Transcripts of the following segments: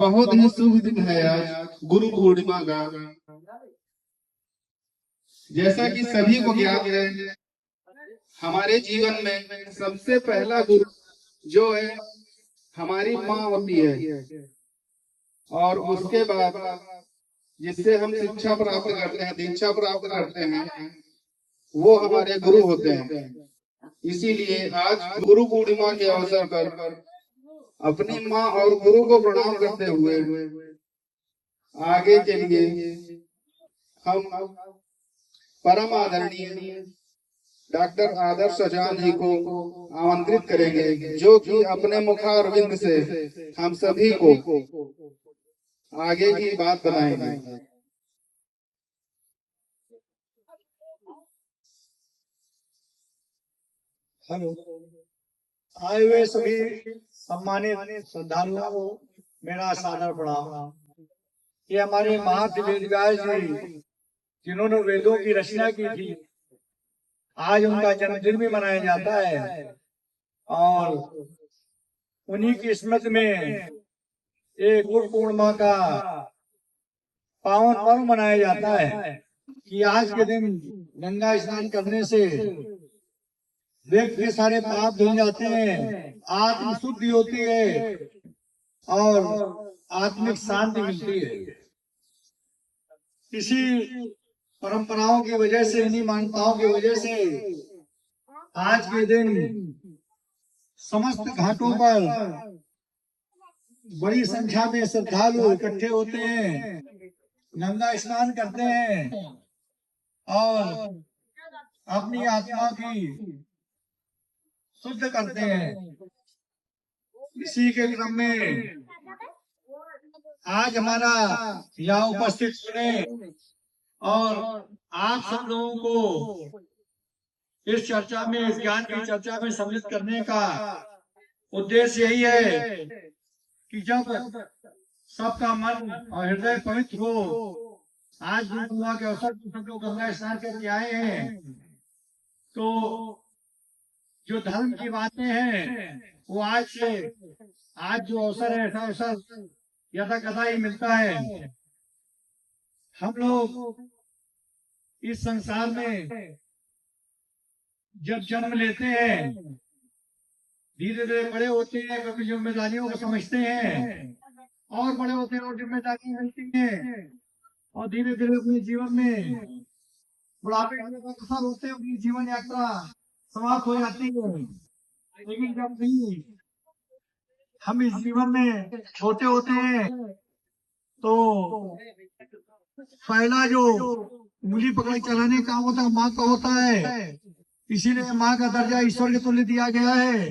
बहुत ही शुभ दिन है आज गुरु पूर्णिमा का। जैसा कि सभी को ज्ञात है, हमारे जीवन में सबसे पहला गुरु जो है हमारी माँ होती है, और उसके बाद जिससे हम शिक्षा प्राप्त करते हैं, दीक्षा प्राप्त करते हैं, वो हमारे गुरु होते हैं। इसीलिए आज गुरु पूर्णिमा के अवसर पर अपनी माँ और गुरु को प्रणाम करते हुए आगे के लिए हम परम आदरणीय डॉक्टर आदर्श आचार्य जी को आमंत्रित करेंगे, जो कि अपने मुखारविंद से हम सभी को आगे की बात बताएंगे। हेलो, आए हुए सभी सम्मानित श्रद्धालुओं को मेरा सादर प्रणाम। ये हमारे महर्षि वेदव्यास जी जिन्होंने वेदों की रचना की थी, आज उनका जन्मदिन भी मनाया जाता है और उन्हीं की स्मृति में एक गुरु पूर्णिमा का पावन पर्व मनाया जाता है कि आज के दिन गंगा स्नान करने से व्यक्ति के सारे पाप धुल जाते हैं, आत्म शुद्धि होती है और आत्मिक शांति मिलती है। इसी परंपराओं की वजह से, इन्हीं मान्यताओं की वजह से आज के दिन समस्त घाटों पर बड़ी संख्या में श्रद्धालु इकट्ठे होते हैं, गंगा स्नान करते हैं और अपनी आत्मा की शुद्ध करते हैं। इसी के क्रम में आज हमारा यहाँ उपस्थित सुने और आप सब लोगों को इस चर्चा में, इस ज्ञान की चर्चा में सम्मिलित करने का उद्देश्य यही है कि जब सबका मन और हृदय पवित्र हो, आज गुरु पूर्णिमा के अवसर पर सब लोग गंगा स्नान करके आए हैं, तो जो धर्म की बातें हैं वो आज जो अवसर है, ऐसा अवसर यथा कथा ही मिलता है। हम लोग इस संसार में जब जन्म लेते हैं, धीरे धीरे बड़े होते हैं, कभी जिम्मेदारियों को समझते हैं और बड़े होते हैं और जिम्मेदारी मिलती है और धीरे धीरे अपने जीवन में बुढ़ापे के अवसर होते हैं, अपनी जीवन यात्रा समाप्त हो जाती है। लेकिन जब भी हम इस जीवन में छोटे होते हैं तो पहला जो उंगली पकड़ चलाने का होता है माँ का होता है, इसीलिए माँ का दर्जा ईश्वर के तुल्य दिया गया है।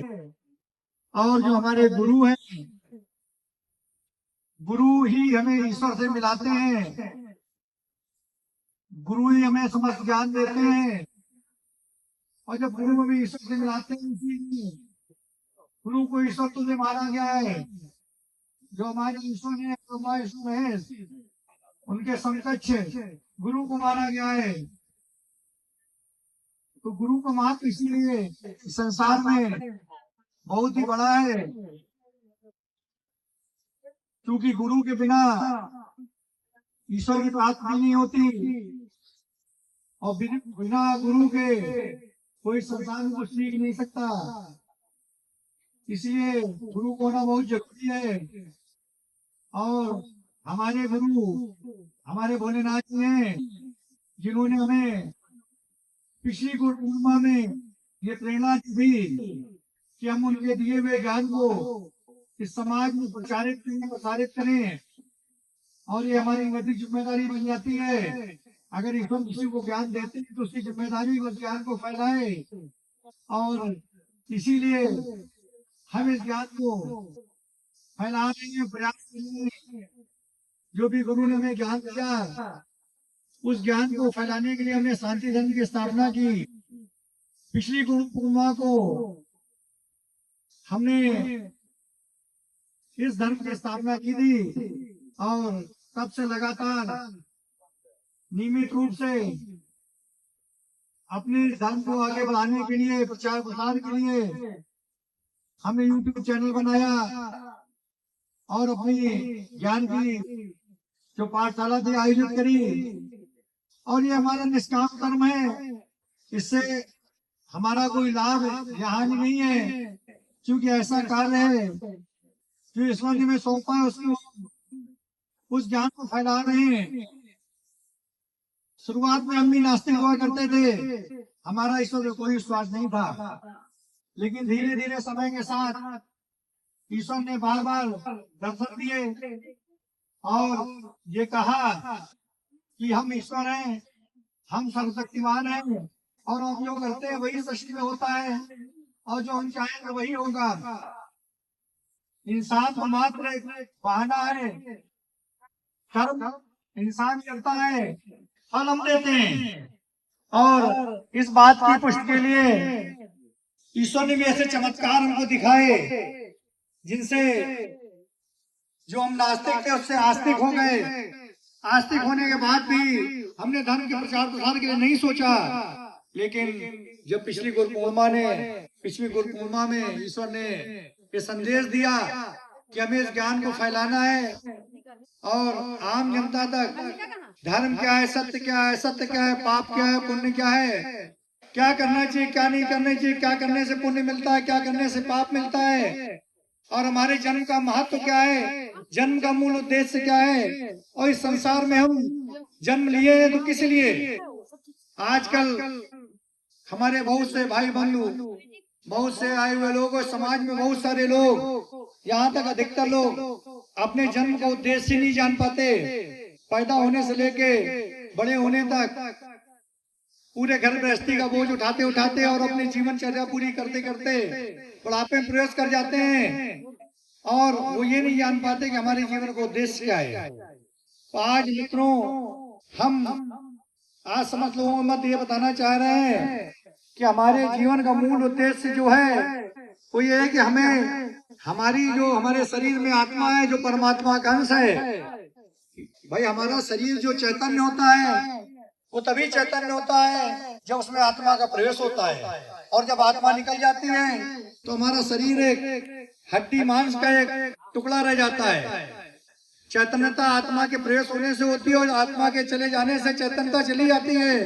और जो हमारे गुरु हैं, गुरु ही हमें ईश्वर से मिलाते हैं, गुरु ही हमें समस्त ज्ञान देते हैं। और जब गुरु हमें ईश्वर से मिलाते हैं, इसीलिए गुरु को ईश्वर तुल्य माना गया है। जो हमारे ईश्वर है, हमारे ईश्वर है, उनके समकक्ष गुरु को माना गया है। तो गुरु का महत्व इसीलिए संसार में बहुत ही बड़ा है, क्योंकि गुरु के बिना ईश्वर की प्राप्ति नहीं होती और बिना गुरु के कोई संसार में कुछ सीख नहीं सकता। इसलिए गुरु को होना बहुत जरूरी है। और हमारे गुरु हमारे भोलेनाथ जी हैं, जिन्होंने हमें पिछली गुरु पूर्णिमा में ये प्रेरणा दी कि हम उनके दिए हुए ज्ञान को इस समाज में प्रसारित करें। और ये हमारी नैतिक जिम्मेदारी बन जाती है। अगर ईश्वर किसी को ज्ञान देते हैं तो उसकी जिम्मेदारी उस ज्ञान को फैलाए, और इसीलिए हम इस ज्ञान को फैलाने में प्रयास करें। जो भी गुरु ने हमें ज्ञान दिया, उस ज्ञान को फैलाने के लिए हमने शांति धर्म की स्थापना की। पिछली गुरु पूर्णिमा को हमने इस धर्म की स्थापना की थी और तब से लगातार नियमित रूप से अपने धर्म को आगे बढ़ाने के लिए, प्रचार प्रसार के लिए हमने YouTube चैनल बनाया और अपनी ज्ञान की जो पाठशाला थी आयोजित करी। और ये हमारा निष्काम कर्म है, इससे हमारा कोई लाभ या हानि नहीं है, क्योंकि ऐसा कार्य है जो ईश्वर ने में सौंपा है, उसको उस ज्ञान को फैला रहे हैं। शुरुआत में हम भी नास्तिक हुआ करते थे, हमारा ईश्वर में कोई विश्वास नहीं था, लेकिन धीरे धीरे समय के साथ ईश्वर ने बार बार दर्शन दिए और ये कहा कि हम ईश्वर हैं, हम सर्वशक्तिमान हैं, और हम जो करते हैं वही सृष्टि में होता है, और जो हम चाहेंगे वही होगा। इंसान तो मात्र एक बहाना है, कर्म इंसान करता है, फल हम देते हैं। और इस बात की पुष्टि के लिए ईश्वर ने भी ऐसे चमत्कार हमको दिखाए, जिनसे जो हम नास्तिक थे उससे आस्तिक हो गए। आस्तिक होने के बाद भी हमने धर्म के प्रचार प्रसार के लिए नहीं सोचा, लेकिन जब पिछली गुरु पूर्णिमा में ईश्वर ने ये संदेश दिया कि हमें इस ज्ञान को फैलाना है और आम जनता तक धर्म क्या है, सत्य क्या है, सत्य क्या है, पाप क्या है, पुण्य क्या है, क्या करना चाहिए, क्या नहीं करना चाहिए, क्या करने से पुण्य मिलता है, क्या करने से पाप मिलता है, और हमारे जन्म का महत्व क्या है, जन्म का मूल उद्देश्य क्या है, और इस संसार में हम जन्म लिए हैं तो किस लिए। आजकल हमारे बहुत से भाई बंधु, बहुत से आए हुए लोग और समाज में बहुत सारे लोग, यहाँ तक अधिकतर लोग अपने जन्म का उद्देश्य नहीं जान पाते। पैदा होने से लेके बड़े होने तक पूरे घर गृहस्थी का बोझ उठाते उठाते और अपनी जीवनचर्या पूरी करते करते बुढ़ापे में प्रवेश कर जाते हैं, और वो ये नहीं जान पाते कि हमारे जीवन का उद्देश्य क्या है। तो आज मित्रों, हम आज समझ लोगों को मत ये बताना चाह रहे हैं कि हमारे जीवन का मूल उद्देश्य जो है वो ये है कि हमें हमारे शरीर में आत्मा है जो परमात्मा का अंश है। भाई हमारा शरीर जो चैतन्य होता है वो तभी चैतन्य होता है जब उसमें आत्मा का प्रवेश होता है, और जब आत्मा निकल जाती है तो हमारा शरीर एक हड्डी मांस का एक टुकड़ा रह जाता है। चैतन्यता आत्मा के प्रवेश होने से होती है और आत्मा के चले जाने से चैतन्यता चली जाती है।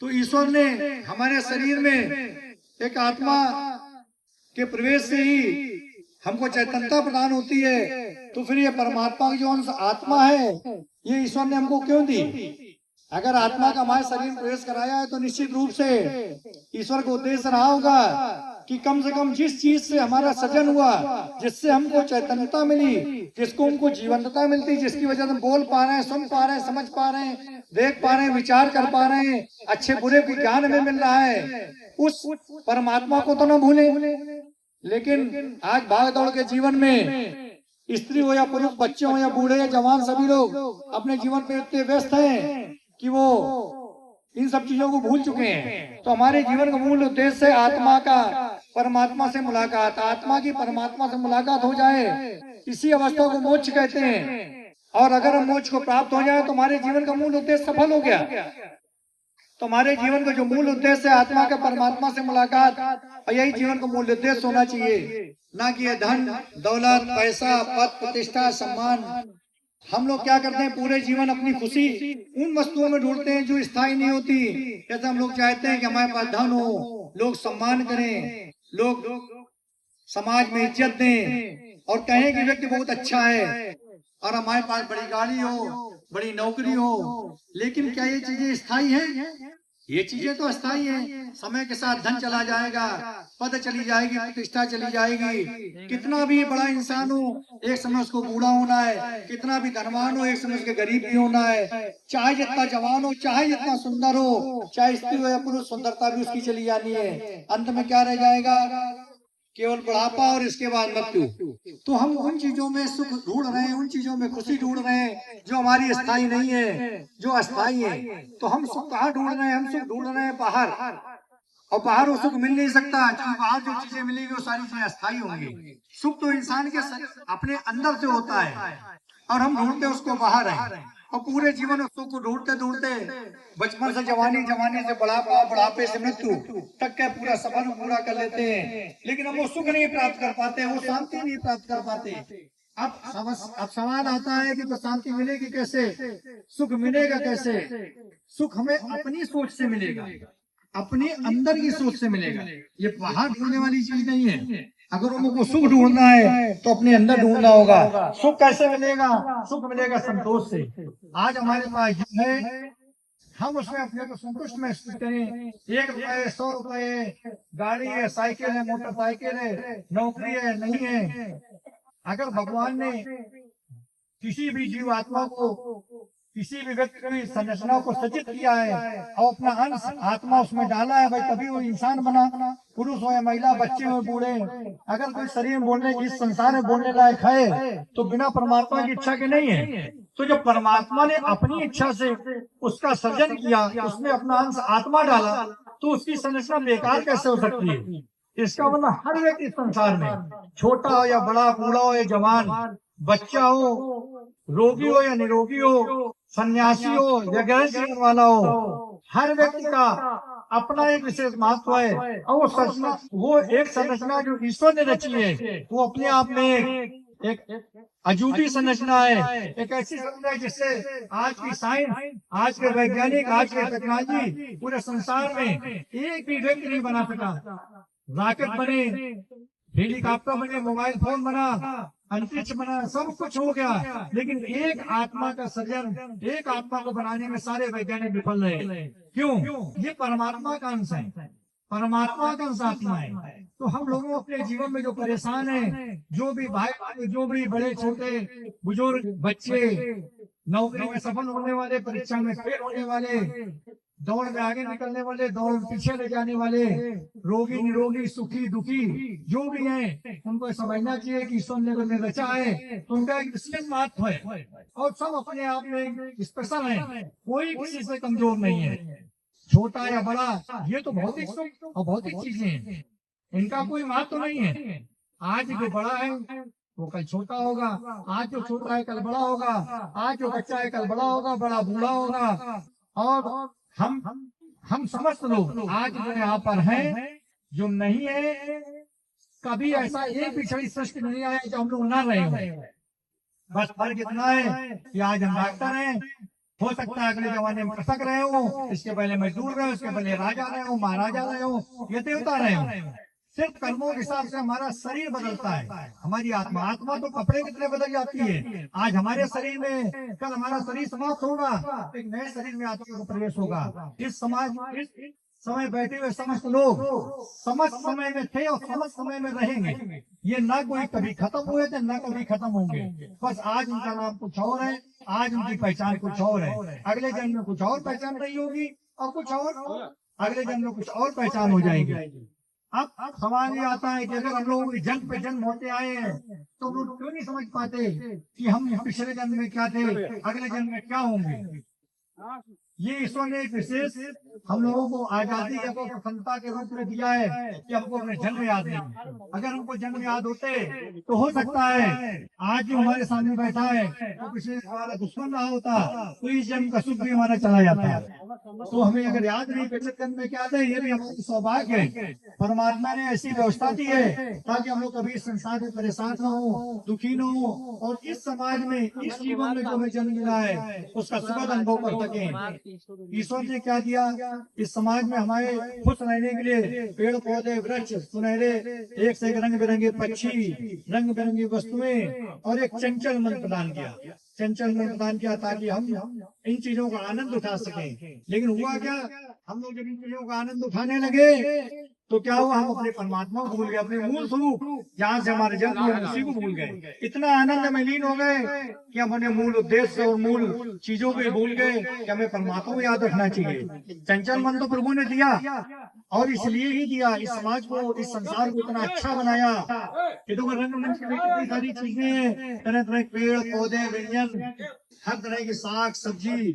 तो ईश्वर ने हमारे शरीर में एक आत्मा के प्रवेश से ही हमको चैतन्यता प्रदान होती है। तो फिर ये परमात्मा की जो अंश आत्मा है ये ईश्वर ने हमको क्यों दी। अगर आत्मा का हमारे शरीर में प्रवेश कराया है तो निश्चित रूप से ईश्वर का उद्देश्य रहा होगा कि कम से कम जिस चीज से हमारा सृजन हुआ, जिससे हमको चैतन्यता मिली, जिसको हमको जीवंतता मिलती, जिसकी वजह से हम बोल पा रहे हैं, सुन पा रहे हैं, समझ पा रहे हैं, देख पा रहे हैं, विचार कर पा रहे हैं, अच्छे बुरे को ज्ञान में मिल रहा है, उस परमात्मा को तो न भूले। लेकिन आज भाग दौड़ के जीवन में स्त्री हो या पुरुष, बच्चे हो या बूढ़े या जवान, सभी लोग अपने जीवन में इतने व्यस्त हैं कि वो इन सब चीजों को भूल चुके हैं। तो हमारे जीवन का मूल उद्देश्य है आत्मा का परमात्मा से मुलाकात। आत्मा की परमात्मा से मुलाकात हो जाए, इसी अवस्था को मोक्ष कहते हैं। और अगर हम मोक्ष को प्राप्त हो जाए तो हमारे जीवन का मूल उद्देश्य सफल हो गया। तो हमारे जीवन का जो मूल उद्देश्य है आत्मा का परमात्मा से मुलाकात, और यही जीवन का मूल उद्देश्य होना चाहिए, ना कि धन दौलत, पैसा, पद, प्रतिष्ठा, सम्मान। हम लोग क्या करते हैं, पूरे जीवन अपनी खुशी उन वस्तुओं में ढूंढते हैं जो स्थायी नहीं होती। जैसे हम लोग चाहते हैं कि हमारे पास धन हो, लोग सम्मान करें, लोग समाज में इज्जत दें और कहें कि व्यक्ति बहुत अच्छा है, और हमारे पास बड़ी गाड़ी हो, बड़ी नौकरी हो। लेकिन क्या ये चीजें स्थायी हैं? ये चीजें तो अस्थायी हैं। समय के साथ धन चला जाएगा, पद चली जाएगी, प्रतिष्ठा चली जाएगी। कितना भी बड़ा इंसान हो एक समय उसको बूढ़ा होना है, कितना भी धनवान हो एक समय उसके गरीब भी होना है। चाहे जितना जवान हो, चाहे जितना सुंदर हो, चाहे स्त्री हो या पुरुष, सुंदरता भी उसकी चली जानी है। अंत में क्या रह जाएगा? केवल बुढ़ापा और इसके बाद मृत्यु। तो हम उन चीजों में सुख ढूंढ रहे हैं, उन चीजों में खुशी ढूंढ रहे हैं जो हमारी स्थायी नहीं है, जो अस्थायी है। तो हम सुख कहाँ ढूंढ रहे हैं? हम सुख ढूंढ रहे हैं बाहर, और बाहर वो सुख मिल नहीं सकता, क्योंकि बाहर जो चीजें मिलेंगी वो सारी चीजें अस्थायी होंगी। सुख तो इंसान के अपने अंदर से होता है, और हम ढूंढते उसको बाहर है। और पूरे जीवन उस सुख को ढूंढते ढूंढते बचपन से जवानी, जवानी से बुढ़ापा, बुढ़ापे से मृत्यु तक का पूरा सफर पूरा कर लेते हैं। लेकिन हम वो सुख नहीं प्राप्त कर पाते, वो शांति नहीं प्राप्त कर पाते। अब सवाल आता है कि तो शांति मिलेगी कैसे, सुख मिलेगा कैसे? सुख हमें अपनी सोच से मिलेगा, अपने अंदर की सोच से मिलेगा। ये बाहर ढूंढने वाली चीज नहीं है। अगर उनको सुख ढूंढना है तो अपने अंदर ढूंढना होगा। सुख कैसे मिलेगा? सुख मिलेगा संतोष से। आज हमारे पास जो है हम उसमें अपने को संतुष्ट महसूस करें। 1 रुपए 100 रुपए, गाड़ी है, साइकिल है, मोटरसाइकिल है, नौकरी है, नहीं है। अगर भगवान ने किसी भी जीवात्मा को, किसी भी व्यक्ति की संरचना को सज्जित किया है और अपना अंश आत्मा उसमें डाला है, भाई तभी वो इंसान बना। पुरुष हो या महिला, बच्चे हो बूढ़े, अगर कोई शरीर बोलने, इस संसार में बोलने लायक है तो बिना परमात्मा की इच्छा के नहीं है। तो जब परमात्मा ने अपनी इच्छा से उसका सर्जन किया, उसमें अपना अंश आत्मा डाला, तो उसकी संरचना बेकार कैसे हो सकती है? इसका मतलब हर व्यक्ति संसार में, छोटा हो या बड़ा, बूढ़ा हो या जवान, बच्चा हो, रोगी हो या निरोगी हो, सन्यासी हो या गैर जीवन वाला हो, हर व्यक्ति का अपना एक विशेष महत्व है। और वो एक संरचना जो ईश्वर ने रची है, वो अपने आप में एक अजूबी संरचना है। एक ऐसी संरचना है जिससे आज की साइंस, आज के वैज्ञानिक, आज के टेक्नोलॉजी पूरे संसार में एक भी व्यक्ति नहीं बना सका। रॉकेट बने, हेलीकॉप्टर बने, मोबाइल फोन बना, अंतरिक्ष बना, सब कुछ हो गया, लेकिन एक आत्मा का सृजन, एक आत्मा को बनाने में सारे वैज्ञानिक विफल रहे। क्यों? ये परमात्मा का अंश है, परमात्मा का अंश आत्मा है। तो हम लोगों अपने जीवन में जो परेशान है, जो भी भाई, जो भी बड़े छोटे बुजुर्ग, बच्चे, नौकरी में सफल होने वाले, परीक्षा में फेल होने वाले, दौड़ में आगे निकलने वाले, दौड़ में पीछे ले जाने वाले, रोगी निरोगी, सुखी दुखी, जो भी हैं, उनको समझना चाहिए कि ईश्वर ने उन्हें रचा है तो उनका एक विशेष महत्व है और सब अपने आप में स्पेशल है। कोई किसी से कमजोर नहीं है, छोटा या बड़ा। ये तो भौतिक सुख और भौतिक चीजें हैं, इनका कोई महत्व नहीं है। आज जो बड़ा है वो कल छोटा होगा, आज जो छोटा है कल बड़ा होगा, आज जो बच्चा है कल बड़ा होगा, बड़ा बूढ़ा होगा। और हम समस्त लोग आज जो यहाँ पर हैं, जो नहीं है, कभी ऐसा एक भी क्षण सृष्टि नहीं आया जो हम लोग ना रहे हो। बस फर्क इतना है कि आज हम डॉक्टर हैं, हो सकता है अगले जमाने में कृषक रहे हो, इसके पहले मजदूर रहे हो, इसके पहले राजा रहे हो, महाराजा रहे हो, ये देवता रहे हो। सिर्फ कर्मों के हिसाब से हमारा शरीर बदलता है, हमारी आत्मा तो कपड़े कितने बदल जाती है। आज हमारे शरीर में, कल हमारा शरीर समाप्त होगा, एक नए शरीर में आत्मा का प्रवेश होगा। इस समय बैठे हुए समस्त लोग समस्त समय में थे और समस्त समय में रहेंगे। ये ना कोई कभी खत्म हुए थे, ना कभी खत्म होंगे। बस आज उनका नाम कुछ और है, आज उनकी पहचान कुछ और है। अगले जन्म में कुछ और पहचान रही होगी और कुछ और अगले जन्म में कुछ और पहचान हो जाएगी। अब सवाल ये आता है कि अगर हम लोग जन्म पे जन्म होते आए हैं तो हम लोग क्यों नहीं समझ पाते कि हम पिछले जन्म में क्या थे, अगले जन्म में क्या होंगे। ये ईश्वर ने एक विशेष हम लोगों को आजादी या स्वतंत्रता के रूप में दिया है कि हमको अपने जन्म याद नहीं। अगर हमको जन्म याद होते तो हो सकता है आज जो हमारे सामने बैठा है वो पिछले हमारा दुश्मन रहा होता, तो इस जन्म का सुख भी हमारा चला जाता है। तो हमें अगर याद नहीं पिछले जन्म में क्या था, ये भी हमारी सौभाग्य है। परमात्मा ने ऐसी व्यवस्था दी है ताकि हम लोग कभी संसार में परेशान न हो, दुखी न हो, और इस समाज में, इस जीवन में जो हमें जन्म मिला है उसका सुखद अनुभव कर सके। ईश्वर ने क्या दिया इस समाज में हमारे खुश रहने के लिए, पेड़ पौधे, वृक्ष, सुनहरे, एक से एक रंग बिरंगे पक्षी, रंग बिरंगी वस्तुएं और एक चंचल मन प्रदान किया। चंचल मन प्रदान किया ताकि हम इन चीजों का आनंद उठा सकें। लेकिन हुआ क्या, हम लोग जब इन चीजों का आनंद उठाने लगे तो क्या हुआ, हम अपने परमात्मा को भूल गए, अपने मूल स्वरूप जहाँ से हमारे जन्म हुए उसी को भूल गए। इतना आनंद में लीन हो गए कि हम अपने मूल उद्देश्य और मूल चीजों को भूल गए कि हमें परमात्मा को याद रखना चाहिए। चंचल मन तो प्रभु ने दिया और इसलिए ही दिया, इस समाज को, इस संसार को इतना अच्छा बनाया कि तो रंग मंच में कितनी सारी चीजें, तरह तरह के पेड़ पौधे, व्यंजन, हर तरह की साग सब्जी,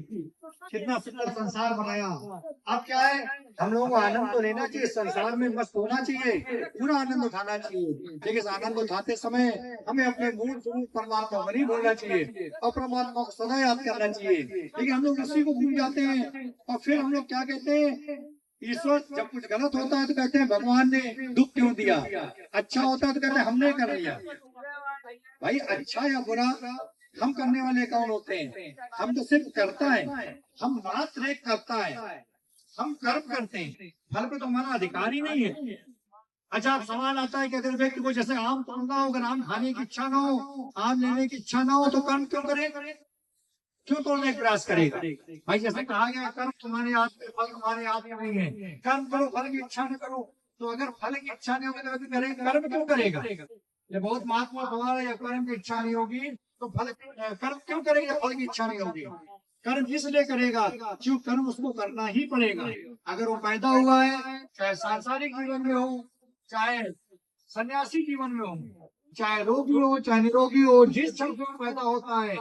कितना सुंदर संसार बनाया। अब क्या है, हम लोगों को आनंद तो लेना चाहिए, संसार में मस्त होना चाहिए, पूरा आनंद उठाना चाहिए, लेकिन इस आनंद उठाते समय हमें अपने मूल स्वरूप परमात्मा को नहीं भूलना चाहिए और परमात्मा को सदा याद करना चाहिए। लेकिन हम लोग इसी को भूल जाते हैं और फिर हम लोग क्या कहते हैं, ईश्वर जब कुछ गलत होता है तो कहते हैं भगवान ने दुख क्यों दिया, अच्छा होता है तो कहते हैं हमने कर दिया। भाई अच्छा या बुरा हम करने वाले कौन होते हैं? हम तो सिर्फ करता है, हम मात्र एक करता है, हम कर्म करते हैं, फल पे तो हमारा अधिकार ही नहीं है। अच्छा, अब सवाल आता है कि अगर व्यक्ति को जैसे आम तोड़ना हो, अगर आम खाने की इच्छा ना हो, आम लेने की इच्छा ना हो, तो कर्म क्यों करे? क्यों तोड़ने का प्रयास करेगा? भाई जैसे कहा गया कर्म तुम्हारे हाथ में, फल तुम्हारे हाथ में नहीं है। कर्म करो, फल की इच्छा न करो। तो अगर फल की इच्छा नहीं होगी तो व्यक्ति करेगा, कर्म क्यों करेगा? ये बहुत महत्वपूर्ण सवाल है। कर्म की इच्छा नहीं होगी तो फल, कर्म क्यों करेगा? फल की इच्छा नहीं होगी। कर्म इसलिए करेगा क्यों, कर्म उसको करना ही पड़ेगा। अगर वो पैदा हुआ है, चाहे सांसारिक जीवन में हो, चाहे सन्यासी जीवन में हो, चाहे रोगी हो, चाहे निरोगी हो, जिस क्षण में पैदा होता है,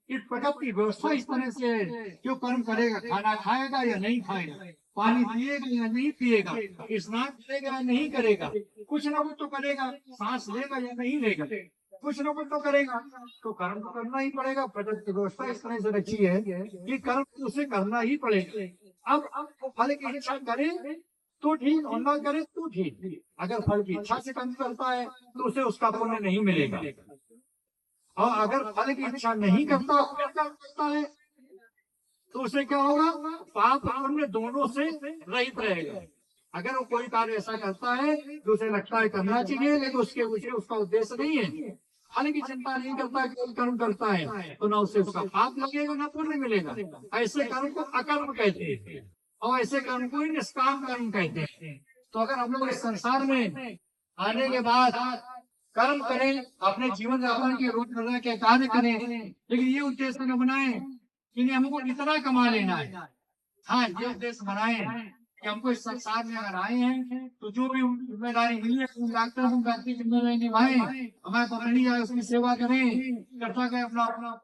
इस प्रकृति की व्यवस्था इस तरह से है कि वो कर्म करेगा। खाना खाएगा या नहीं खाएगा, पानी पिएगा या नहीं पिएगा, स्नान करेगा या नहीं करेगा, कुछ ना कुछ तो करेगा। सांस लेगा या नहीं लेगा, कुछ ना कुछ तो करेगा। तो कर्म तो करना ही पड़ेगा। प्रकृति की व्यवस्था इस तरह से रची है कि कर्म उसे करना ही पड़ेगा। अब वो फल की इच्छा करे तो ठीक, और ना करे तो ठीक। अगर फल की इच्छा से कर्म करता है तो उसे उसका पुण्य नहीं मिलेगा, और अगर फल की इच्छा नहीं करता, फिर कर्म करता है, तो उसे क्या होगा? पाप और पुण्य दोनों से रहित रहेगा। अगर वो कोई कार्य ऐसा करता है तो उसे लगता है करना चाहिए, लेकिन उसके पीछे उसका उद्देश्य नहीं है, फल की चिंता नहीं करता, केवल कर्म करता है, तो ना उसे उसका पाप लगेगा ना पुण्य मिलेगा। ऐसे कर्म को अकर्म कहते हैं, और ऐसे कर्म को ही निष्काम कर्म कहते हैं। तो अगर हम लोग इस संसार में आने के बाद कर्म करें, अपने जीवन यापन के रोजमर्रा के कार्य करें, लेकिन ये उद्देश्य न बनाए कि नहीं हमको इतना कमा लेना है। हाँ, ये उद्देश्य बनाए कि हमको इस संसार में अगर आए हैं तो जो भी जिम्मेदारी मिली है, डॉक्टर हम व्यक्ति जिम्मेदारी निभाए, हमें पकड़ी जाए उसकी सेवा करें, करता गए अपना अपना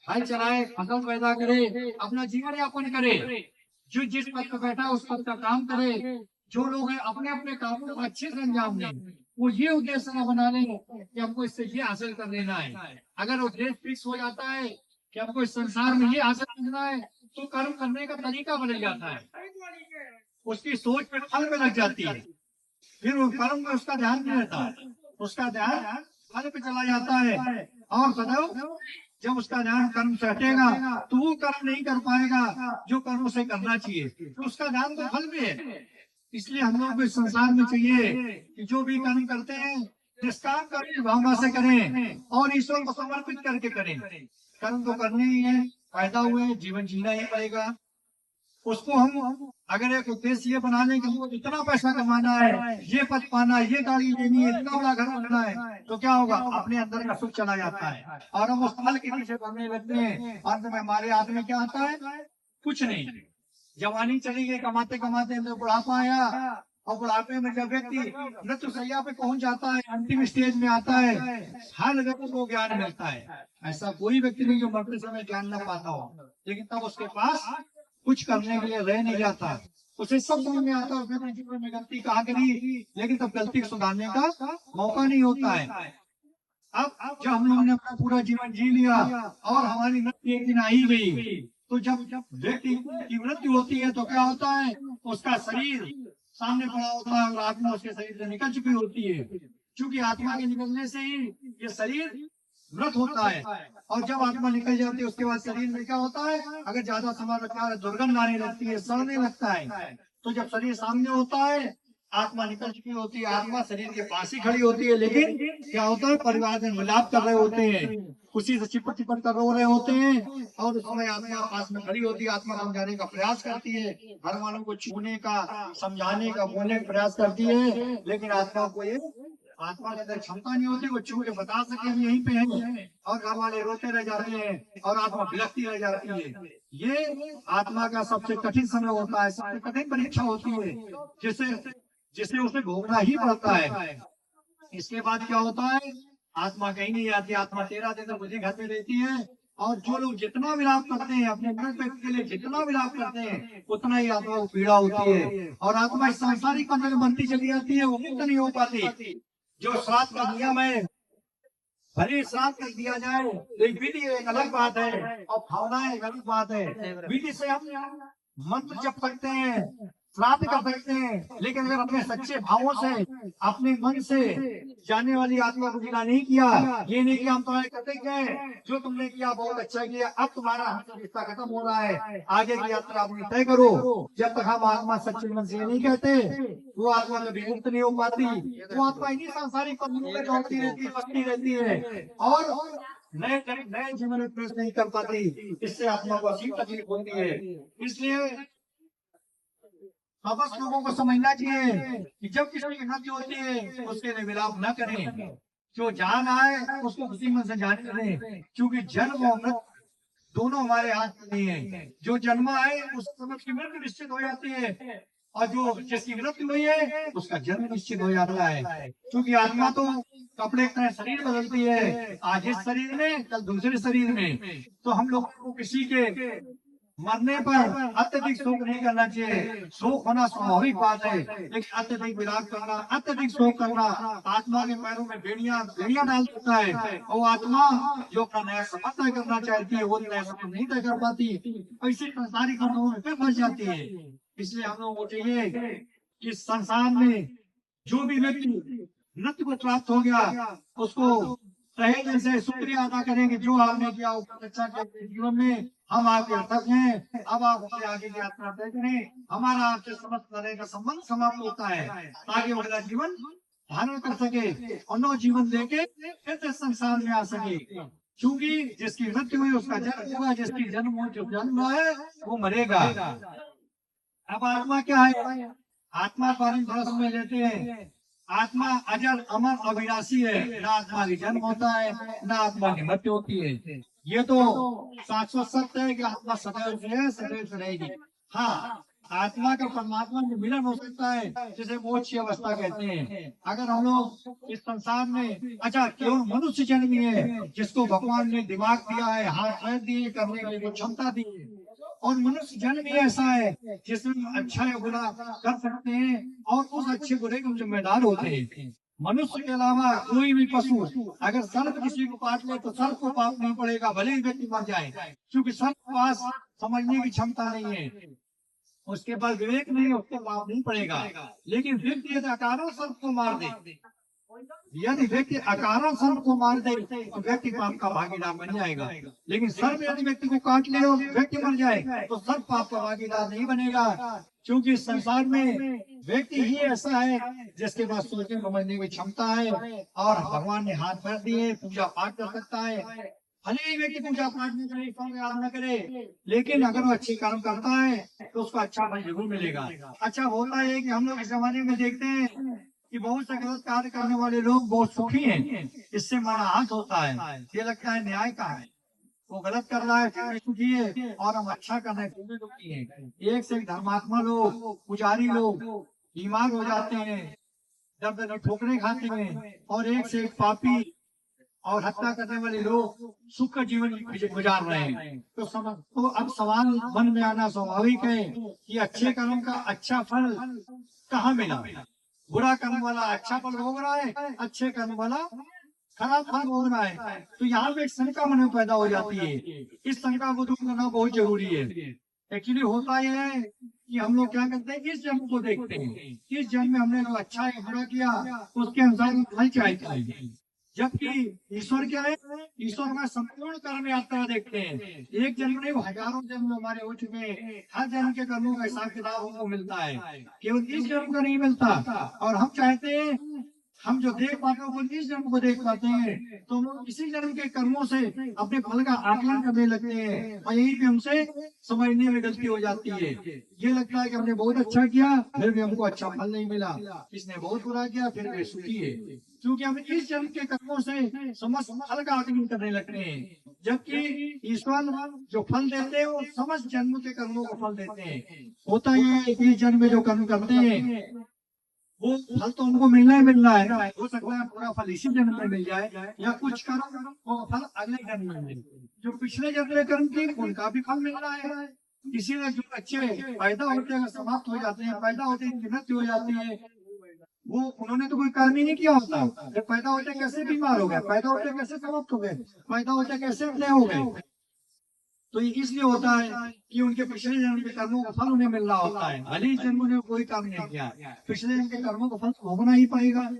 हल चलाए, फसल पैदा करे, अपना जीवन यापन करे। जो जिस पद पर बैठा है उस पद का काम करे। जो लोग हैं अपने अपने कामों को अच्छे से अंजाम दें। वो ये उद्देश्य न बना लें कि हमको इससे ये हासिल कर लेना है। अगर उद्देश्य फिक्स हो जाता है कि हमको इस संसार में ये हासिल करना है, तो कर्म करने का तरीका बदल जाता है, उसकी सोच पे फल में लग जाती है। फिर वो कर्म में उसका ध्यान नहीं रहता है, उसका ध्यान फल पे चला जाता है। और सदैव जब उसका ध्यान कर्म से हटेगा तो वो कर्म नहीं कर पाएगा जो कर्म उसे करना चाहिए, तो उसका ध्यान तो फल पे है। इसलिए हम लोग को इस संसार में चाहिए कि जो भी कर्म करते हैं निष्काम कर्म भावना से करें और ईश्वर को समर्पित करके करें। कर्म तो करने ही है, पैदा हुए जीवन जीना ही पड़ेगा। उसको हम अगर एक उद्देश्य ये बना लें कि हमको इतना पैसा कमाना है, ये पद पाना है, ये गाड़ी लेनी है, इतना बड़ा घर बनना है, तो क्या होगा? अपने अंदर का सुख चला जाता है और हम उस फल के पीछे बढ़ने लगते हैं। अंत में हमारे हाथ में क्या आता है? कुछ नहीं। जवानी चली गई, कमाते कमाते बुढ़ापा आया, और बुढ़ापे में जब व्यक्ति मृत्यु शैया पे पहुंच जाता है, अंतिम स्टेज में आता है, हर व्यक्ति को ज्ञान मिलता है। ऐसा कोई व्यक्ति नहीं जो मरते समय ज्ञान न पाता हो, लेकिन तब उसके पास कुछ करने के लिए रह नहीं जाता। उसे सब समझ में आता है उसने जीवन में गलती कहाँ करी, लेकिन तब गलती सुधारने का मौका नहीं होता है। अब जब हम लोगों ने अपना पूरा जीवन जी लिया और हमारी मृत्यु एक दिन आ ही गई, तो जब व्यक्ति की मृत्यु होती है तो क्या होता है? उसका शरीर सामने पड़ा होता है और आत्मा उसके शरीर से निकल चुकी होती है। क्योंकि आत्मा के निकलने से ही ये शरीर मृत होता है, और जब आत्मा निकल जाती है उसके बाद शरीर में क्या होता है? अगर ज्यादा समय रखा है दुर्गंध आने लगती है, सड़ने लगता है। तो जब शरीर सामने होता है, आत्मा निकल चुकी होती है, आत्मा शरीर के पास ही खड़ी होती है, लेकिन क्या होता है? परिवार में मिलाप कर रहे होते हैं, उसी से चिपट चिपट कर रो रहे होते हैं, और उस समय आत्मा पास में खड़ी होती है, आत्मा समझाने का प्रयास करती है, घर वालों को छूने का, समझाने का, बोलने का प्रयास करती है, लेकिन आत्मा को ये आत्मा के अंदर क्षमता नहीं होती वो छू के बता सके हम यहीं पे हैं, और घर वाले रोते रह जाते हैं और आत्मा बिलखती रह जाती है। ये आत्मा का सबसे कठिन समय होता है, सबसे कठिन परीक्षा होती है, जिसे जिसे उसे भोगना ही पड़ता है। इसके बाद क्या होता है? आत्मा कहीं नहीं आती, आत्मा 13 दिन मुझे घर में रहती है, और जो लोग जितना विलाप करते हैं अपने मृत व्यक्ति के लिए, जितना विलाप करते हैं उतना ही आत्मा को पीड़ा होती है, और आत्मा इस सांसारिक बंधन में बनती चली जाती है, वो मुक्त नहीं हो पाती। जो श्राद्ध का नियम है, भले श्राद्ध कर दिया जाए, एक विधि एक अलग बात है और भावना एक अलग बात है। विधि से हम मंत्र जप करते हैं, श्राद्ध कर सकते हैं, लेकिन अगर अपने सच्चे भावों से, अपने मन से जाने वाली आत्मा को गिला नहीं किया, ये नहीं कि हम तुम्हारे कृतज्ञ हैं, जो तुमने किया बहुत अच्छा किया, अब तुम्हारा हमसे रिश्ता खत्म हो रहा है, आगे की यात्रा अपनी तय करो। जब तक हम आत्मा सच्चे मन से ये नहीं कहते, वो आत्मा कभी मुक्त नहीं हो पाती। वो आत्मा इन्हीं सांसारिक पत्नियों में दौड़ती रहती है, फंसती रहती है, और नए नए जीवन में प्रवेश नहीं कर पाती। इससे आत्मा को असीम तकलीफ होती है। इसलिए समस्त लोगों को समझना चाहिए कि जब किसी की मृत्यु होती है उसके लिए विलाप न करें। जो जान आए उसको उसी मन से जाने दें, क्योंकि जन्म और मृत्यु दोनों हमारे हाथ में नहीं है। जो जन्मा है उसको समझ की मृत्यु निश्चित हो जाती है, और जो जिसकी मृत्यु हुई है उसका जन्म निश्चित हो जाता है। क्योंकि आत्मा तो कपड़े की तरह शरीर बदलती है, आज इस शरीर में कल दूसरे शरीर में। तो हम लोग को किसी के मरने पर अत्यधिक शोक नहीं करना चाहिए। शोक होना स्वाभाविक बात है, लेकिन अत्यधिक विलाप करना, अत्यधिक शोक करना आत्मा के पैरों में बेड़ियां डाल देता है। और आत्मा जो अपना नया सफर तय करना चाहती है वो नया सफर नहीं तय कर पाती, ऐसे संसारी कर्मों में फिर फंस जाती है। इसलिए हम लोगों को चाहिए कि संसार में जो भी व्यक्ति मृत्यु को प्राप्त हो गया उसको तहे दिल से शुक्रिया अदा करेंगे, जो आपने किया ऊपर अच्छा किया जीवन में, हम आपके अर्थक हैं। अब आप अपने आगे की यात्रा तय करें, हमारा आपसे समस्त तरह का संबंध समाप्त होता है, ताकि वो अगला जीवन धारण कर सके और नौ जीवन लेके फिर से संसार में आ सके। क्योंकि जिसकी मृत्यु हुई उसका जन्म होगा, जिसकी जन्म हो जो जन्म है वो मरेगा। अब आत्मा क्या है? आत्मा को हम थोड़ा समझ लेते हैं। आत्मा अजर अमर अविनाशी है, ना आत्मा की जन्म होता है ना आत्मा की मृत्यु होती है। ये तो शाश्वत सत्य है कि आत्मा सदैव से है, सदैव से रहेगी। हाँ, आत्मा का परमात्मा में मिलन हो सकता है, जिसे मोक्ष की अवस्था कहते हैं। अगर हम लोग इस संसार में अच्छा केवल मनुष्य जन्म ही है जिसको भगवान ने दिमाग दिया है, हाथ पैर दिए, करने के लिए क्षमता दी है, और मनुष्य जन्म भी ऐसा है जिसमें अच्छा या बुरा कर सकते हैं, और उस अच्छे बुरे के जिम्मेदार होते हैं। मनुष्य के अलावा कोई भी पशु अगर सर्प किसी को काट ले तो सर्प को पाप नहीं पड़ेगा, भले ही व्यक्ति मर जाए, क्योंकि सर्प के पास समझने की क्षमता नहीं है, उसके पास विवेक नहीं है, उसको पाप नहीं पड़ेगा। लेकिन व्यक्ति यदि अकारण सर्प को मार दे, यदि व्यक्ति अकारण सर्प को मार दे तो व्यक्ति पाप का भागीदार बन जाएगा। लेकिन सर्प यदि व्यक्ति को काट ले और व्यक्ति मर जाए तो सर्प पाप का भागीदार नहीं बनेगा, क्योंकि संसार में व्यक्ति ही ऐसा है जिसके पास सोचने समझने की क्षमता है, और भगवान ने हाथ भर दिए, पूजा पाठ कर सकता है। भले ही व्यक्ति पूजा पाठ में करे, ईश्वर को याद न करे, लेकिन अगर वो अच्छी कर्म करता है तो उसको अच्छा फल जरूर मिलेगा। अच्छा होता है कि हम लोग इस जमाने में देखते हैं कि बहुत से गलत कार्य करने वाले लोग बहुत सुखी हैं, इससे हमारा हाथ होता है, ये लगता है न्याय का है। वो गलत कर रहा है फिर भी सुखी है, और हम अच्छा कर रहे हैं फिर भी दुखी है। एक से एक धर्मात्मा लोग, पुजारी लोग बीमार हो जाते हैं, जब ठोकरे खाते हैं, और एक से एक पापी और हत्या करने वाले लोग सुख का जीवन गुजार रहे हैं। तो अब सवाल मन में आना स्वाभाविक है कि अच्छे कर्म का अच्छा फल कहाँ मिला? बुरा कर्म वाला अच्छा फल भोग रहा है, अच्छे कर्म वाला खराब फल भोग रहा है। तो यहाँ पे एक शंका मन में पैदा हो जाती है। इस शंका को दूर करना बहुत जरूरी है। एक्चुअली होता यह है कि हम लोग क्या करते हैं, इस जन्म को देखते हैं, इस जन्म में हमने जो अच्छा या बुरा किया उसके अनुसार हम फल चाहते हैं। जबकि ईश्वर क्या है? ईश्वर का संपूर्ण कर्म यात्रा देखते हैं। एक जन्म नहीं, वो हजारों जन्म हमारे हो चुके हैं, हर जन्म के कर्मों का हिसाब किताब हमको मिलता है, केवल इस जन्म का नहीं मिलता। और हम चाहते हैं हम जो देख पाते हैं वो इस जन्म को देख पाते हैं, तो हम लोग इसी जन्म के कर्मों से अपने फल का आकलन करने लगते हैं, और यही पे हमसे समझने में गलती हो जाती है। ये लगता है कि हमने बहुत अच्छा किया फिर भी हमको अच्छा फल नहीं मिला, इसने बहुत बुरा किया फिर भी सुखी है, क्योंकि हम इस जन्म के कर्मों से समस्त फल का आकलन करने लगते हैं। जबकि ईश्वर जो फल देते हैं वो समस्त जन्म के कर्मों को फल देते हैं। होता ये है इस जन्म में जो कर्म करते हैं वो फल तो उनको मिलना ही मिलना है। हो सकता है पूरा फल इसी जन्म में मिल जाए, या कुछ कर्म वो फल अगले जन्म में मिले। जो पिछले जन्म में कर्म किए उनका भी फल मिल रहा है। इसीलिए जो बच्चे पैदा होते हैं समाप्त हो जाते हैं, पैदा होते हैं मृत्यु हो जाती है, वो उन्होंने तो कोई कर्म ही नहीं किया होता। जब पैदा होते कैसे बीमार हो गए, पैदा होते कैसे समाप्त हो गए, पैदा होते कैसे अपने हो गए, तो ये इसलिए होता है कि उनके पिछले जन्म के कर्मों का फल उन्हें मिल रहा होता है। भले ही जन्म ने कोई काम नहीं किया, पिछले जन्म के कर्मों का फल तो भोगना ही पड़ेगा।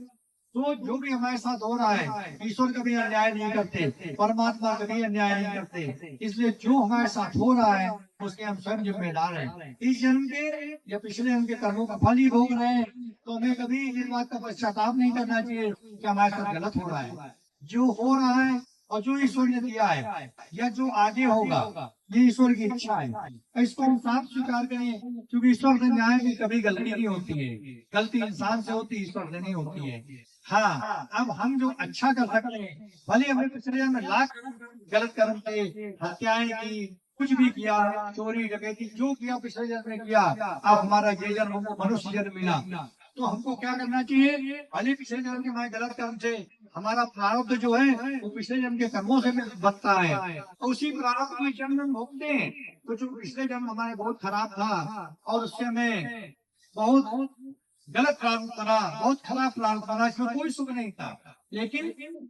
तो जो भी हमारे साथ हो रहा है, ईश्वर कभी अन्याय नहीं करते, परमात्मा कभी अन्याय नहीं करते, इसलिए जो हमारे साथ हो रहा है उसके हम स्वयं जिम्मेदार हैं। इस जन्म के या पिछले जन्म के कर्मों का फल ही भोग रहे हैं, तो हमें कभी इस बात का पश्चाताप नहीं करना चाहिए कि हमारे साथ गलत हो रहा है। जो हो रहा है और जो ईश्वर ने दिया है या जो आगे होगा, ये ईश्वर की इच्छा है। इसको हम साफ स्वीकार करें, क्योंकि ईश्वर से न्याय में कभी गलती नहीं होती है। गलती इंसान से होती है, ईश्वर से नहीं होती है। हाँ, अब हम जो अच्छा कर सकते हैं, भले हमने पिछले जन्म में लाख गलत कर्म किए, हत्याएं की, कुछ भी किया, चोरी डकैती जो किया पिछले जन्म में किया, अब हमारा ये जन्म हमको मनुष्य जन्म मिला, तो हमको क्या करना चाहिए? भले पिछले जन्म के हमारे गलत कर्म से हमारा प्रारब्ध जो है वो पिछले जन्म के कर्मों से बनता है, तो उसी प्रारब्ध में जन्म हम भोगते हैं। तो जो पिछले जन्म हमारे बहुत खराब था और उससे हमें बहुत गलत प्रारंभ करा, बहुत खराब प्रारंभ करा, इसमें कोई सुख नहीं था, लेकिन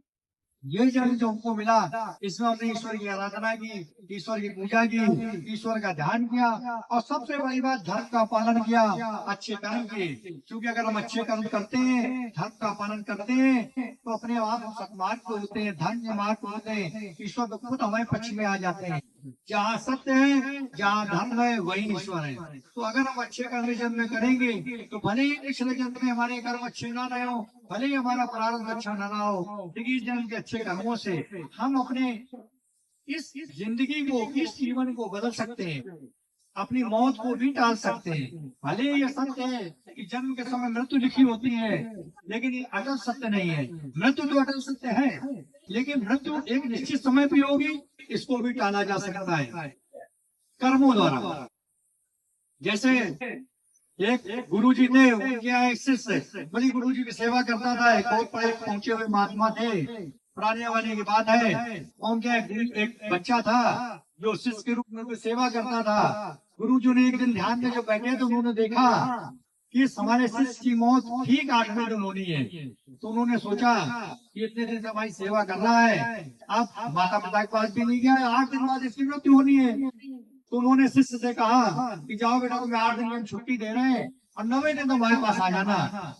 ये जन्म जो हमको मिला, इसमें हमने ईश्वर की आराधना की, ईश्वर की पूजा की, ईश्वर का ध्यान किया, और सबसे बड़ी बात धर्म का पालन किया, अच्छे कर्म किए। क्योंकि अगर हम अच्छे कर्म करते हैं, धर्म का पालन करते हैं, तो अपने आप हम सत्मार्ग को होते हैं, धर्म के मार्ग को होते हैं, ईश्वर तो खुद हमारे पक्ष में आ जाते हैं। जहाँ सत्य है, जहाँ धर्म है, वही ईश्वर है। तो अगर हम अच्छे कर्म जन्म में करेंगे, तो भले ही पिछले जन्म में हमारे कर्म अच्छे ना रहे हो, भले ही हमारा प्रारब्ध अच्छा न रहा हो, लेकिन इस जन्म के अच्छे कर्मों से हम अपने इस जिंदगी को, इस जीवन को बदल सकते हैं, अपनी मौत को भी टाल सकते हैं। भले ये सत्य है कि जन्म के समय मृत्यु लिखी होती है, लेकिन ये अटल सत्य नहीं है। मृत्यु तो अटल सत्य है, लेकिन मृत्यु एक निश्चित समय पे होगी, इसको भी टाला जा सकता है कर्मों द्वारा। जैसे एक गुरु जी थे, उनके यहाँ एक शिष्य बड़ी गुरु जी की सेवा करता था, एक बहुत बड़े पहुंचे हुए महात्मा थे, पुराने वाले की बात है। उनके एक बच्चा था जो शिष्य के रूप में उनकी सेवा करता था। गुरु जी ने एक दिन ध्यान में जो बैठे तो उन्होंने देखा कि हमारे शिष्य की मौत ठीक 8वें दिन होनी है। तो उन्होंने सोचा कि इतने दिन से हमारी सेवा कर रहा है, अब माता पिता के पास भी नहीं गया, 8 दिन बाद इसकी मृत्यु होनी है। तो उन्होंने शिष्य से कहा कि जाओ बेटा, तुम्हें 8 दिन में छुट्टी दे रहे हैं और 9वें दिन तुम्हारे पास आ जाना।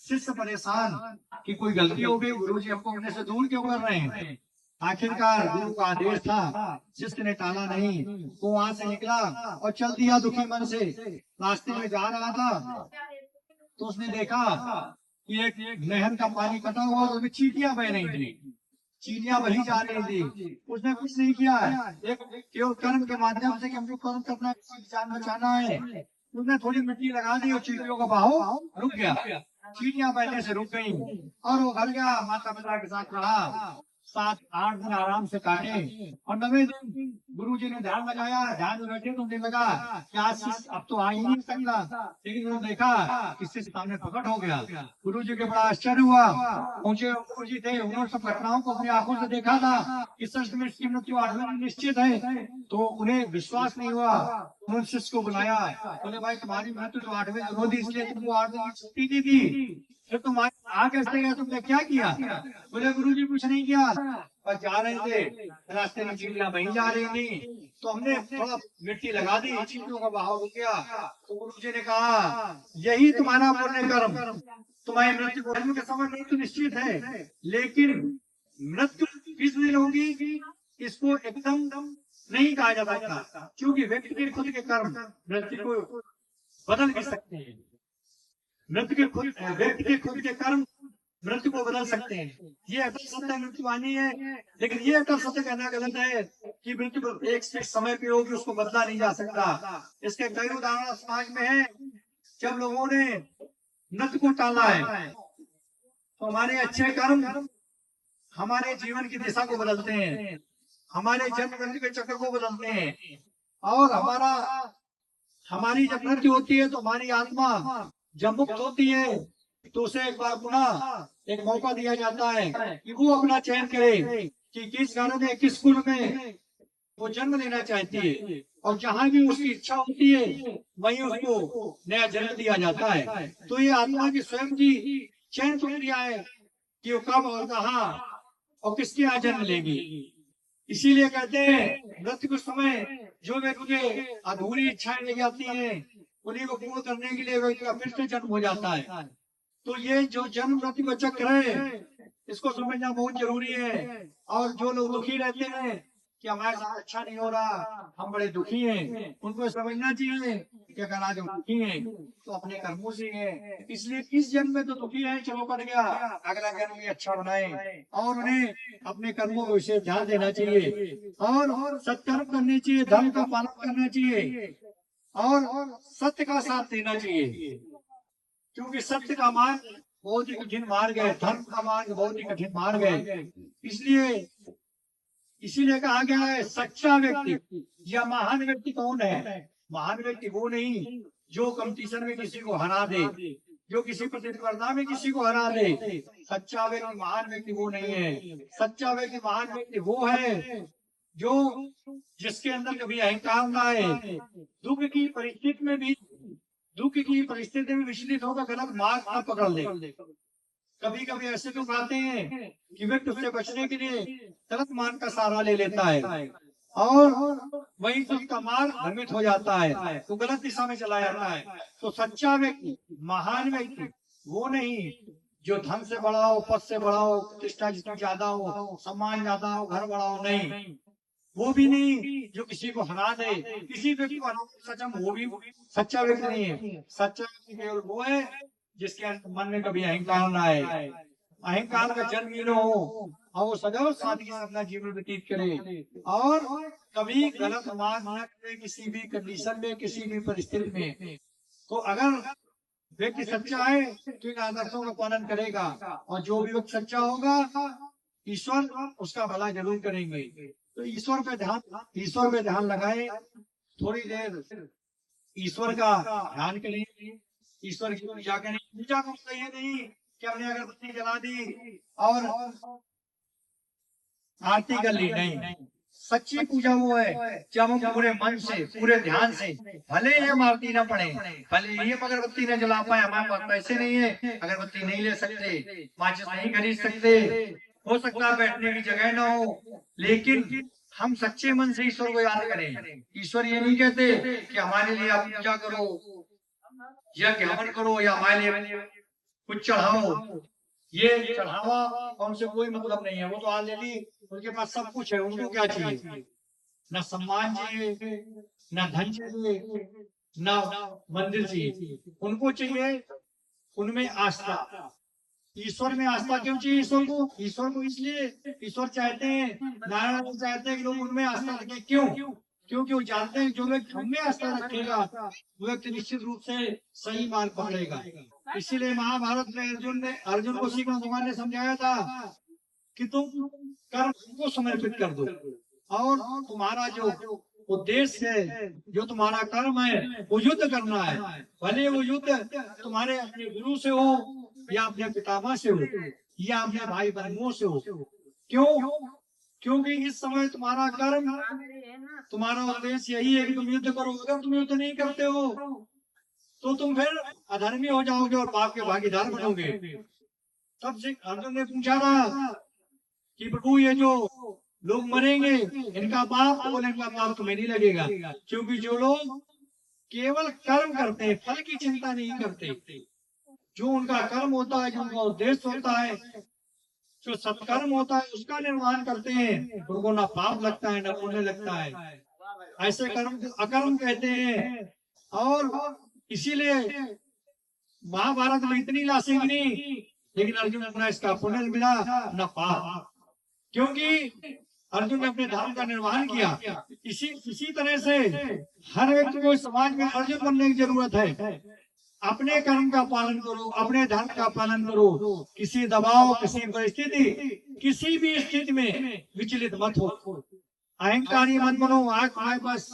शिष्य परेशान कि कोई गलती हो गई, गुरुजी हमको अपने से दूर क्यों कर रहे हैं। आखिरकार गुरु का आदेश था, शिष्य ने टाला नहीं, वो वहां से निकला और चल दिया दुखी मन से। रास्ते में जा रहा था तो उसने देखा कि एक नहर का पानी कटा हुआ और उसमें चींटियां बह रही थी, चींटियां वही जा रही थी। उसने कुछ नहीं किया, एक केवल कर्म के माध्यम से कि हमको कर्म करना, जान बचाना है, उसने थोड़ी मिट्टी लगा दी और चींटियों का बहाव रुक गया। चींटियां बहने से रुक गई और वो घर गया, माता पिता के साथ रहा, 7-8 दिन आराम से काटे। और 9वें दिन गुरु जी ने ध्यान लगाया, ध्यान में बैठे तो उन्हें लगा कि आज अब तो आ ही नहीं सकता, लेकिन उन्होंने देखा कि शिष्य सामने प्रकट हो गया। गुरु जी के बड़ा आश्चर्य हुआ, पहुंचे गुरु जी थे, उन्होंने सब घटनाओं को अपनी आंखों से देखा था कि सच में इसकी मृत्यु 8वें दिन निश्चित है। तो उन्हें विश्वास नहीं हुआ, उन्होंने शिष्य को बुलाया, बोले भाई तुम्हारी मृत्यु तो 8वें दिन होती, इसलिए तुमको 8 दिन की छुट्टी दी थी, फिर तुम आ कैसे गए, तुमने क्या किया। बोले गुरु जी कुछ नहीं किया, पर जा रहे थे, रास्ते में चींटियां वहीं जा रही थी, तो हमने थोड़ा मिट्टी लगा दी, चींटियों का बहाव रुक गया। तो गुरु जी ने कहा यही तुम्हारा पुण्य कर्म, तुम्हारी मृत्यु के समय मृत्यु निश्चित है, लेकिन मृत्यु किस दिन होगी इसको एकदम नहीं कहा जा सकता, क्योंकि व्यक्ति के खुद के कर्म मृत्यु को बदल भी सकते हैं। व्यक्ति के खुद के कर्म मृत्यु को बदल सकते हैं। ये अटल सत्य मृत्यु आनी है, लेकिन ये अटल सत्य कहना गलत है कि मृत्यु एक समय पे होगी, उसको बदला नहीं जा सकता। इसके कई उदाहरण समाज में है। जब लोगों ने मृत्यु को टाला है, तो हमारे अच्छे कर्म हमारे जीवन की दिशा को बदलते हैं, हमारे जन्म मृत्यु के चक्र को बदलते हैं, और हमारी जब मृत्यु होती है तो हमारी आत्मा जब मुक्त होती है तो उसे एक बार पुनः एक मौका दिया जाता है कि वो अपना चयन करे कि किस घर में, किस कुल में वो जन्म लेना चाहती है, और जहाँ भी उसकी इच्छा होती है वहीं उसको नया जन्म दिया जाता है। तो ये आत्मा की स्वयं की चयन प्रक्रिया है कि वो कब और कहाँ और किसके यहाँ जन्म लेगी। इसीलिए कहते हैं मृत्यु के समय जो व्यक्ति के अधूरी इच्छाएं लेके आती हैं उन्हीं को पूर्ण करने के लिए व्यक्ति का फिर से जन्म हो जाता है। तो ये जो जन्म मृत्यु का चक्र है इसको समझना बहुत जरूरी है। और जो लोग दुखी रहते हैं कि हमारे साथ अच्छा नहीं हो रहा, हम बड़े दुखी हैं, उनको समझना चाहिए कि अगर आज हम दुखी हैं तो अपने कर्मों से हैं, इसलिए इस जन्म में तो दुखी है, चलो पड़ गया, अगला जन्म भी अच्छा बनाए। और उन्हें अपने कर्मों को विशेष ध्यान देना चाहिए और सत्कर्म करने चाहिए, धर्म का पालन करना चाहिए और सत्य का साथ देना चाहिए। क्योंकि सत्य का मार्ग बहुत ही कठिन मार्ग है, धर्म का मार्ग बहुत ही कठिन मार्ग है। इसीलिए कहा गया है सच्चा व्यक्ति या महान व्यक्ति कौन है? महान व्यक्ति वो नहीं जो कंपटीशन में किसी को हरा दे, जो किसी प्रतिस्पर्धा में किसी को हरा दे। सच्चा व्यक्ति महान व्यक्ति वो नहीं है। सच्चा व्यक्ति महान व्यक्ति वो है जो जिसके अंदर कभी अहंकार ना आए, दुख की परिस्थिति में विचलित होकर गलत मार्ग ना पकड़ ले। कभी कभी ऐसे लोग आते हैं कि व्यक्ति उससे बचने के लिए गलत मार्ग का सहारा ले लेता है और वहीं से उसका मार्ग भ्रमित हो जाता है, तो गलत दिशा में चला जाता है। तो सच्चा व्यक्ति महान व्यक्ति वो नहीं जो धन से बड़ा हो, पद से बड़ा हो, प्रतिष्ठा जितनी ज्यादा हो, सम्मान ज्यादा हो, घर बड़ा हो, नहीं वो भी नहीं जो किसी को हरा दे, किसी व्यक्ति को हरा सच्चा वो भी सच्चा व्यक्ति नहीं है। सच्चा व्यक्ति केवल वो है जिसके मन में कभी अहंकार ना आए, अहंकार का जन्म ही न हो और वो सदैव सादगी से अपना जीवन व्यतीत करे और कभी गलत मार्ग न करे किसी भी कंडीशन में, किसी भी परिस्थिति में। तो अगर व्यक्ति सच्चा है तो इन आदर्शों का पालन करेगा और जो भी व्यक्ति सच्चा होगा ईश्वर उसका भला जरूर करेंगे। तो ईश्वर पे ध्यान लगाए, थोड़ी देर ईश्वर का ध्यान करें, ईश्वर की पूजा करें। पूजा को तो ये नहीं कि हमने अगरबत्ती जला दी और आरती कर ली, नहीं। सच्ची पूजा वो है जब हम पूरे मन से, पूरे ध्यान से, भले ही हम आरती न पढ़े, भले ही हम अगरबत्ती न जला पाए, हमारे पास पैसे नहीं है, अगरबत्ती नहीं ले सकते, माचिस नहीं खरीद सकते, हो सकता है बैठने की जगह न हो, लेकिन हम सच्चे मन से ईश्वर को याद करें। ईश्वर ये नहीं कहते कि हमारे लिए आप पूजा करो या हवन करो या हमारे लिए कुछ चढ़ाओ। ये चढ़ावा और उनसे कोई मतलब नहीं है, वो तो ऑलरेडी उनके पास सब कुछ है। उनको क्या चाहिए? न सम्मान चाहिए, न धन चाहिए, न मंदिर चाहिए, उनको चाहिए उनमें आस्था। ईश्वर में आस्था क्यों चाहिए ईश्वर को इसलिए ईश्वर चाहते हैं, नारायण चाहते हैं कि लोग उनमें आस्था रखें। क्यों? क्योंकि वो जानते हैं जो व्यक्ति हमें आस्था रखेगा वो व्यक्ति निश्चित रूप से सही मार्ग पकड़ेगा। इसीलिए महाभारत में अर्जुन को श्री कृष्ण भगवान ने समझाया था कि तुम कर्म को समर्पित कर दो और तुम्हारा जो उद्देश्य है, जो तुम्हारा कर्म है, वो युद्ध करना है। भले वो युद्ध तुम्हारे अपने गुरु से हो या अपने पितामह से हो या अपने भाई बहनों से हो। क्यों? क्योंकि इस समय तुम्हारा कर्म, तुम्हारा उद्देश्य यही है कि तुम युद्ध करो। अगर तुम युद्ध नहीं करते हो तो तुम फिर अधर्मी हो जाओगे और पाप के भागीदार बनोगे। तब से अर्जुन ने पूछा था कि प्रभु ये जो लोग मरेंगे इनका पाप, बोले इनका पाप तुम्हें नहीं लगेगा, क्योंकि जो लोग केवल कर्म करते हैं, फल की चिंता नहीं करते, जो उनका कर्म होता है, जो उनका उद्देश्य होता है, जो सत्कर्म होता है उसका निर्माण करते हैं, उनको ना पाप लगता है ना पुण्य लगता है। ऐसे कर्म को अकर्म कहते हैं। और इसीलिए महाभारत में इतनी लाशें गिनी लेकिन अर्जुन अपना इसका पुण्य मिला न पाप, क्योंकि अर्जुन ने अपने धर्म का निर्वहन किया। इसी तरह से हर व्यक्ति को समाज में अर्जुन बनने की जरूरत है। अपने कर्म का पालन करो, अपने धर्म का पालन करो, किसी दबाव, किसी परिस्थिति, किसी भी स्थिति में विचलित मत हो, अहंकारी मत बनो। हमारे पास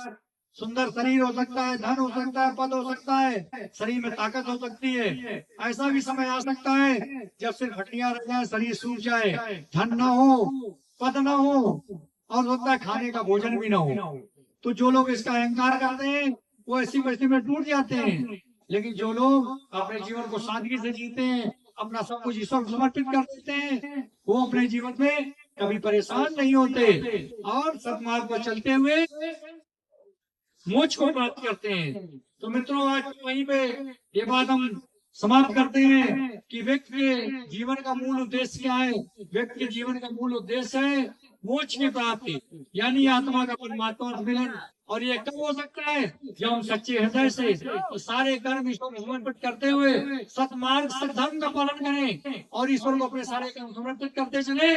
सुंदर शरीर हो सकता है, धन हो सकता है, पद हो सकता है, शरीर में ताकत हो सकती है, ऐसा भी समय आ सकता है जब सिर्फ हड्डियां रह जाए, शरीर सूख जाए, धन न हो, पद न हो और होता है खाने का भोजन भी न हो। तो जो लोग इसका अहंकार करते हैं वो ऐसी परिस्थिति में टूट जाते हैं। लेकिन जो लोग अपने जीवन को सादगी से जीते हैं, अपना सब कुछ ईश्वर को समर्पित कर देते हैं, वो अपने जीवन में कभी परेशान नहीं होते और सत्मार्ग पर चलते हुए मोक्ष को प्राप्त करते हैं। तो मित्रों, आज वहीं पे ये बात हम समाप्त करते हैं कि व्यक्ति के जीवन का मूल उद्देश्य क्या है। व्यक्ति के जीवन का मूल उद्देश्य है मोक्ष की प्राप्ति, यानी आत्मा का परमात्मा से मिलन। और ये कब हो सकता है? जब हम सच्चे हृदय से तो सारे कर्म ईश्वर को समर्पित करते हुए सत्मार्ग सद्धर्म का पालन करें और ईश्वर को अपने सारे कर्म समर्पित करते चले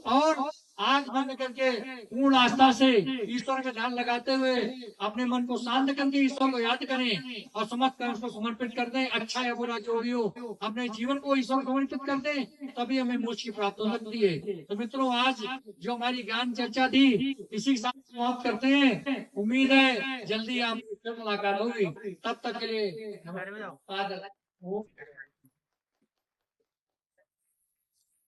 और आंख बंद करके पूर्ण आस्था से ईश्वर का ध्यान लगाते हुए अपने मन को शांत करके ईश्वर को याद करें और समस्त कर्म को समर्पित कर दें। अच्छा या बुरा जो भी हो, अपने जीवन को ईश्वर को समर्पित कर दें, तभी हमें मोक्ष की प्राप्ति हो सकती है। तो मित्रों, आज जो हमारी ज्ञान चर्चा थी इसी के साथ समाप्त करते हैं। उम्मीद है जल्दी आपसे मुलाकात होगी। तब तक के लिए